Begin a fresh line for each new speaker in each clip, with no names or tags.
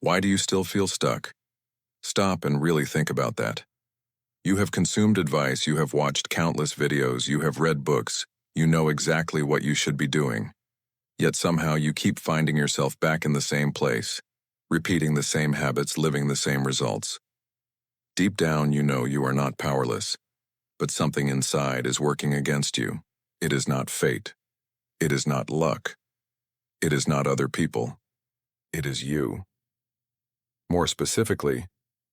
Why do you still feel stuck? Stop and really think about that. You have consumed advice, you have watched countless videos, you have read books, you know exactly what you should be doing. Yet somehow you keep finding yourself back in the same place, repeating the same habits, living the same results. Deep down, you know you are not powerless, but something inside is working against you. It is not fate. It is not luck. It is not other people. It is you. More specifically,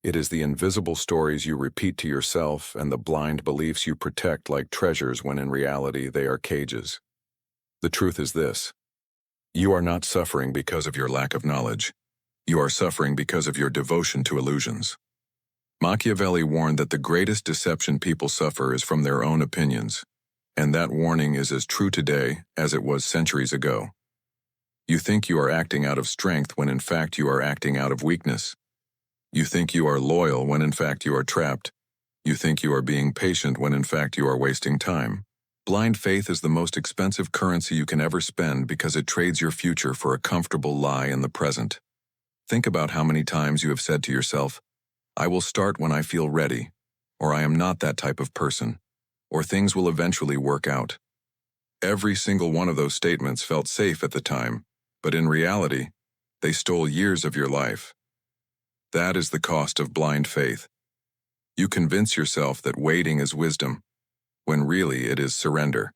it is the invisible stories you repeat to yourself and the blind beliefs you protect like treasures when in reality they are cages. The truth is this: you are not suffering because of your lack of knowledge. You are suffering because of your devotion to illusions. Machiavelli warned that the greatest deception people suffer is from their own opinions, and that warning is as true today as it was centuries ago. You think you are acting out of strength when in fact you are acting out of weakness. You think you are loyal when in fact you are trapped. You think you are being patient when in fact you are wasting time. Blind faith is the most expensive currency you can ever spend because it trades your future for a comfortable lie in the present. Think about how many times you have said to yourself, "I will start when I feel ready," or "I am not that type of person," or "things will eventually work out." Every single one of those statements felt safe at the time, but in reality, they stole years of your life. That is the cost of blind faith. You convince yourself that waiting is wisdom, when really it is surrender.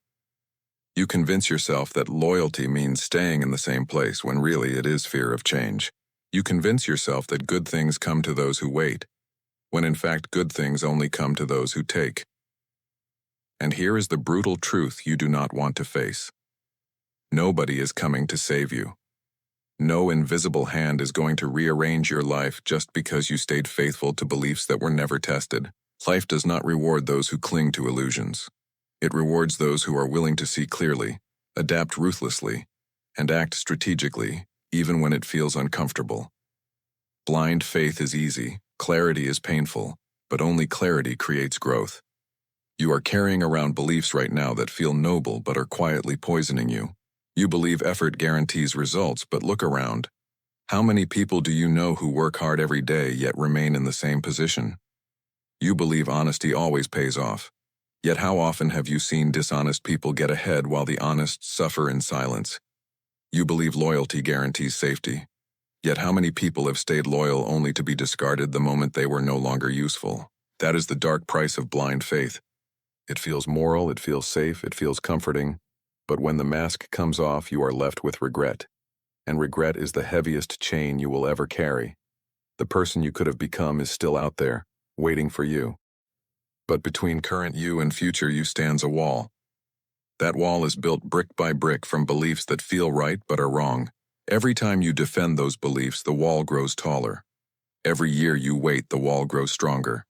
You convince yourself that loyalty means staying in the same place, when really it is fear of change. You convince yourself that good things come to those who wait, when in fact good things only come to those who take. And here is the brutal truth you do not want to face. Nobody is coming to save you. No invisible hand is going to rearrange your life just because you stayed faithful to beliefs that were never tested. Life does not reward those who cling to illusions. It rewards those who are willing to see clearly, adapt ruthlessly, and act strategically, even when it feels uncomfortable. Blind faith is easy, clarity is painful, but only clarity creates growth. You are carrying around beliefs right now that feel noble but are quietly poisoning you. You believe effort guarantees results, but look around. How many people do you know who work hard every day yet remain in the same position? You believe honesty always pays off. Yet how often have you seen dishonest people get ahead while the honest suffer in silence? You believe loyalty guarantees safety. Yet how many people have stayed loyal only to be discarded the moment they were no longer useful? That is the dark price of blind faith. It feels moral, it feels safe, it feels comforting. But when the mask comes off, you are left with regret. And regret is the heaviest chain you will ever carry. The person you could have become is still out there, waiting for you. But between current you and future you stands a wall. That wall is built brick by brick from beliefs that feel right but are wrong. Every time you defend those beliefs, the wall grows taller. Every year you wait, the wall grows stronger.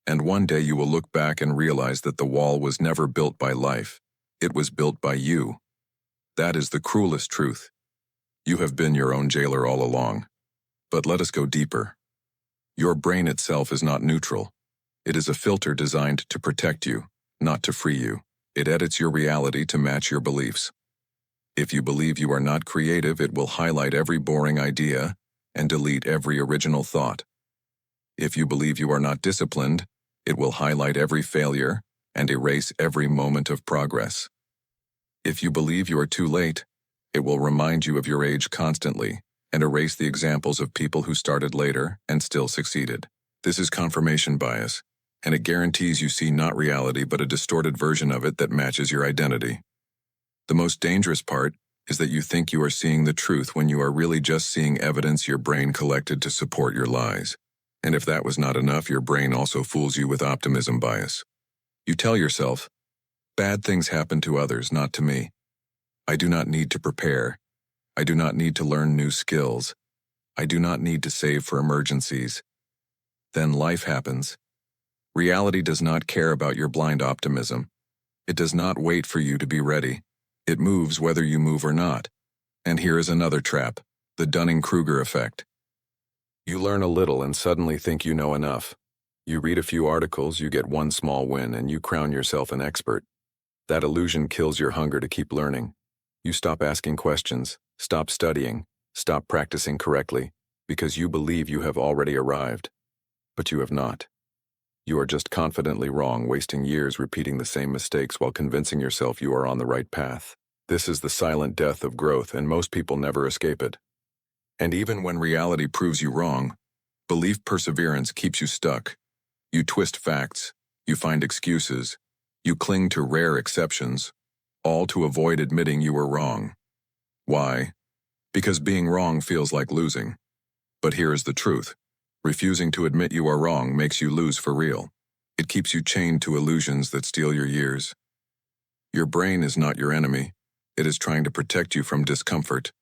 And one day you will look back and realize that the wall was never built by life. It was built by you. That is the cruelest truth. You have been your own jailer all along. But let us go deeper. Your brain itself is not neutral. It is a filter designed to protect you, not to free you. It edits your reality to match your beliefs. If you believe you are not creative, it will highlight every boring idea and delete every original thought. If you believe you are not disciplined, it will highlight every failure and erase every moment of progress. If you believe you are too late, it will remind you of your age constantly and erase the examples of people who started later and still succeeded. This is confirmation bias, and it guarantees you see not reality but a distorted version of it that matches your identity. The most dangerous part is that you think you are seeing the truth when you are really just seeing evidence your brain collected to support your lies. And if that was not enough, your brain also fools you with optimism bias. You tell yourself, "Bad things happen to others, not to me. I do not need to prepare. I do not need to learn new skills. I do not need to save for emergencies." Then life happens. Reality does not care about your blind optimism. It does not wait for you to be ready. It moves whether you move or not. And here is another trap, the Dunning-Kruger effect. You learn a little and suddenly think you know enough. You read a few articles, you get one small win, and you crown yourself an expert. That illusion kills your hunger to keep learning. You stop asking questions, stop studying, stop practicing correctly, because you believe you have already arrived, but you have not. You are just confidently wrong, wasting years repeating the same mistakes while convincing yourself you are on the right path. This is the silent death of growth, and most people never escape it. And even when reality proves you wrong, belief perseverance keeps you stuck. You twist facts, you find excuses, you cling to rare exceptions, all to avoid admitting you were wrong. Why? Because being wrong feels like losing. But here is the truth. Refusing to admit you are wrong makes you lose for real. It keeps you chained to illusions that steal your years. Your brain is not your enemy. It is trying to protect you from discomfort.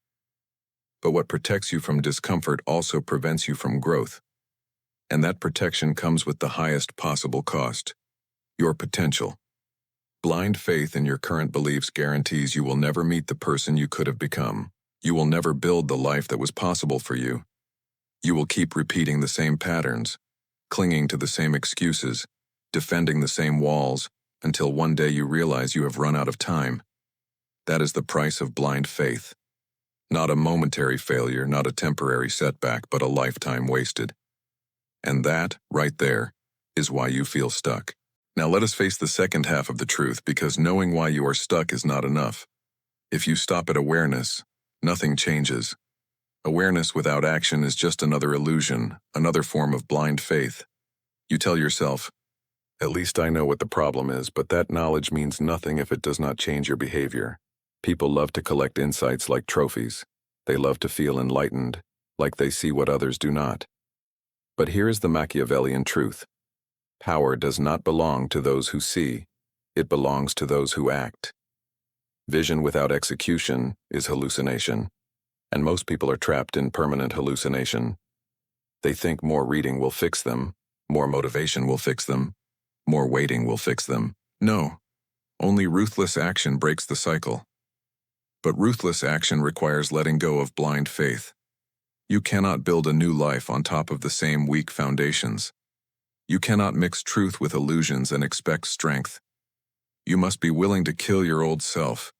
But what protects you from discomfort also prevents you from growth. And that protection comes with the highest possible cost: your potential. Blind faith in your current beliefs guarantees you will never meet the person you could have become. You will never build the life that was possible for you. You will keep repeating the same patterns, clinging to the same excuses, defending the same walls, until one day you realize you have run out of time. That is the price of blind faith. Not a momentary failure, not a temporary setback, but a lifetime wasted. And that, right there, is why you feel stuck. Now let us face the second half of the truth, because knowing why you are stuck is not enough. If you stop at awareness, nothing changes. Awareness without action is just another illusion, another form of blind faith. You tell yourself, "At least I know what the problem is," but that knowledge means nothing if it does not change your behavior. People love to collect insights like trophies. They love to feel enlightened, like they see what others do not. But here is the Machiavellian truth. Power does not belong to those who see. It belongs to those who act. Vision without execution is hallucination, and most people are trapped in permanent hallucination. They think more reading will fix them, more motivation will fix them, more waiting will fix them. No, only ruthless action breaks the cycle. But ruthless action requires letting go of blind faith. You cannot build a new life on top of the same weak foundations. You cannot mix truth with illusions and expect strength. You must be willing to kill your old self,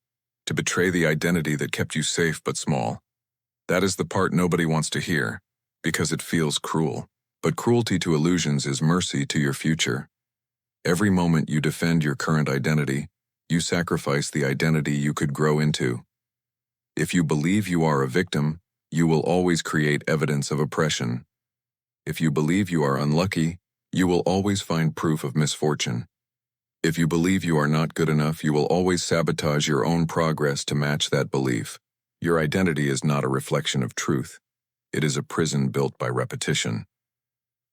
to betray the identity that kept you safe but small. That is the part nobody wants to hear, because it feels cruel. But cruelty to illusions is mercy to your future. Every moment you defend your current identity, you sacrifice the identity you could grow into. If you believe you are a victim, you will always create evidence of oppression. If you believe you are unlucky, you will always find proof of misfortune. If you believe you are not good enough, you will always sabotage your own progress to match that belief. Your identity is not a reflection of truth. It is a prison built by repetition.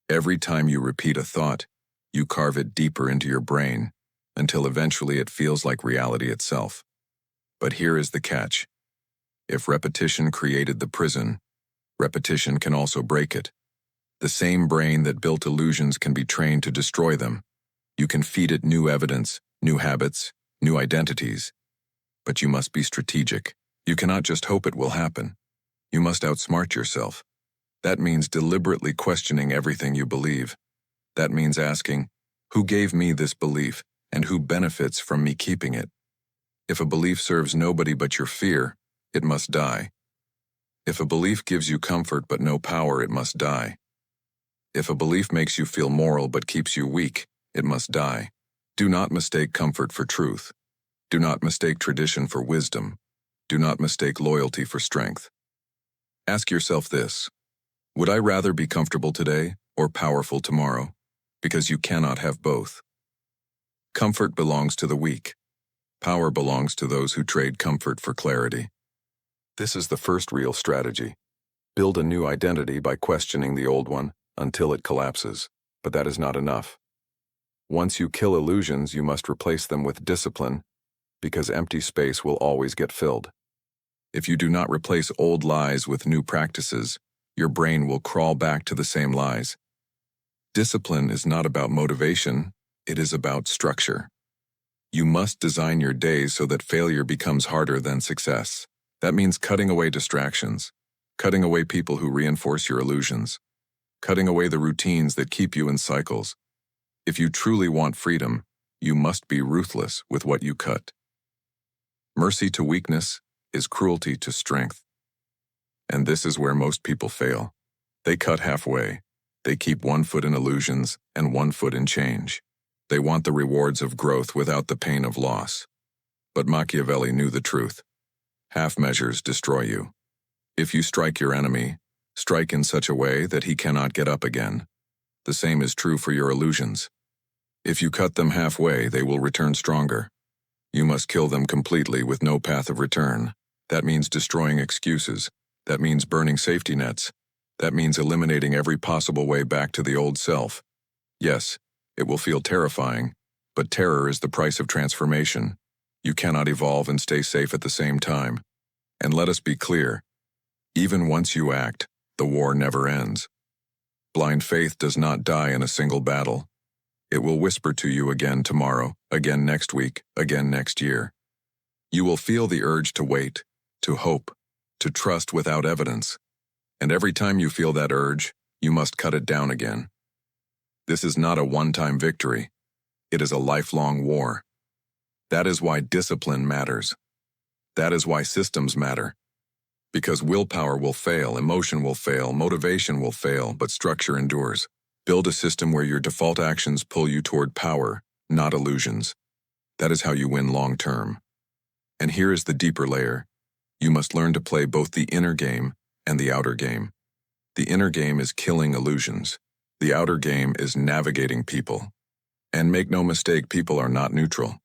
Every time you repeat a thought, you carve it deeper into your brain, until eventually it feels like reality itself. But here is the catch. If repetition created the prison, repetition can also break it. The same brain that built illusions can be trained to destroy them. You can feed it new evidence, new habits, new identities. But you must be strategic. You cannot just hope it will happen. You must outsmart yourself. That means deliberately questioning everything you believe. That means asking, who gave me this belief, and who benefits from me keeping it? If a belief serves nobody but your fear, it must die. If a belief gives you comfort but no power, it must die. If a belief makes you feel moral but keeps you weak, it must die. Do not mistake comfort for truth. Do not mistake tradition for wisdom. Do not mistake loyalty for strength. Ask yourself this: would I rather be comfortable today or powerful tomorrow? Because you cannot have both. Comfort belongs to the weak. Power belongs to those who trade comfort for clarity. This is the first real strategy. Build a new identity by questioning the old one until it collapses. But that is not enough. Once you kill illusions, you must replace them with discipline, because empty space will always get filled. If you do not replace old lies with new practices, your brain will crawl back to the same lies. Discipline is not about motivation, it is about structure. You must design your days so that failure becomes harder than success. That means cutting away distractions, cutting away people who reinforce your illusions, cutting away the routines that keep you in cycles. If you truly want freedom, you must be ruthless with what you cut. Mercy to weakness is cruelty to strength. And this is where most people fail. They cut halfway. They keep one foot in illusions and one foot in change. They want the rewards of growth without the pain of loss. But Machiavelli knew the truth. Half measures destroy you. If you strike your enemy, strike in such a way that he cannot get up again. The same is true for your illusions. If you cut them halfway, they will return stronger. You must kill them completely with no path of return. That means destroying excuses. That means burning safety nets. That means eliminating every possible way back to the old self. Yes, it will feel terrifying, but terror is the price of transformation. You cannot evolve and stay safe at the same time. And let us be clear, even once you act, the war never ends. Blind faith does not die in a single battle. It will whisper to you again tomorrow, again next week, again next year. You will feel the urge to wait, to hope, to trust without evidence. And every time you feel that urge, you must cut it down again. This is not a one-time victory. It is a lifelong war. That is why discipline matters. That is why systems matter. Because willpower will fail, emotion will fail, motivation will fail, but structure endures. Build a system where your default actions pull you toward power, not illusions. That is how you win long-term. And here is the deeper layer. You must learn to play both the inner game and the outer game. The inner game is killing illusions. The outer game is navigating people. And make no mistake, people are not neutral.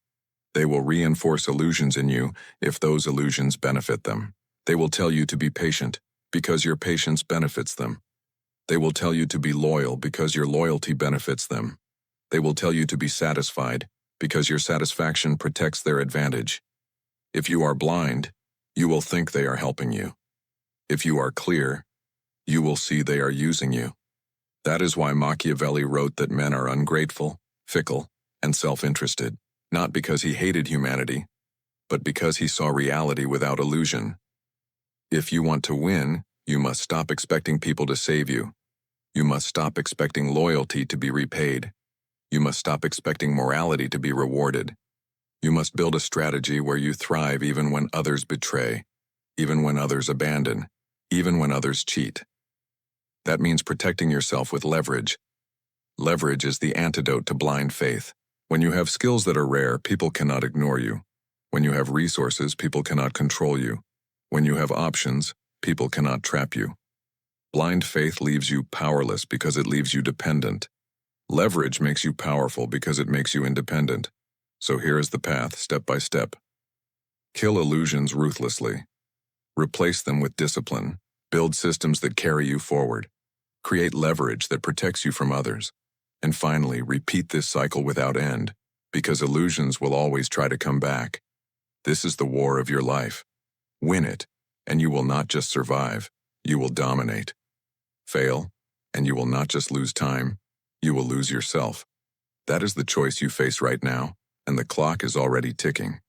They will reinforce illusions in you if those illusions benefit them. They will tell you to be patient because your patience benefits them. They will tell you to be loyal because your loyalty benefits them. They will tell you to be satisfied because your satisfaction protects their advantage. If you are blind, you will think they are helping you. If you are clear, you will see they are using you. That is why Machiavelli wrote that men are ungrateful, fickle, and self-interested, not because he hated humanity, but because he saw reality without illusion. If you want to win, you must stop expecting people to save you. You must stop expecting loyalty to be repaid. You must stop expecting morality to be rewarded. You must build a strategy where you thrive even when others betray, even when others abandon, even when others cheat. That means protecting yourself with leverage. Leverage is the antidote to blind faith. When you have skills that are rare, people cannot ignore you. When you have resources, people cannot control you. When you have options, people cannot trap you. Blind faith leaves you powerless because it leaves you dependent. Leverage makes you powerful because it makes you independent. So here is the path, step by step. Kill illusions ruthlessly. Replace them with discipline. Build systems that carry you forward. Create leverage that protects you from others. And finally, repeat this cycle without end, because illusions will always try to come back. This is the war of your life. Win it, and you will not just survive, you will dominate. Fail, and you will not just lose time, you will lose yourself. That is the choice you face right now, and the clock is already ticking.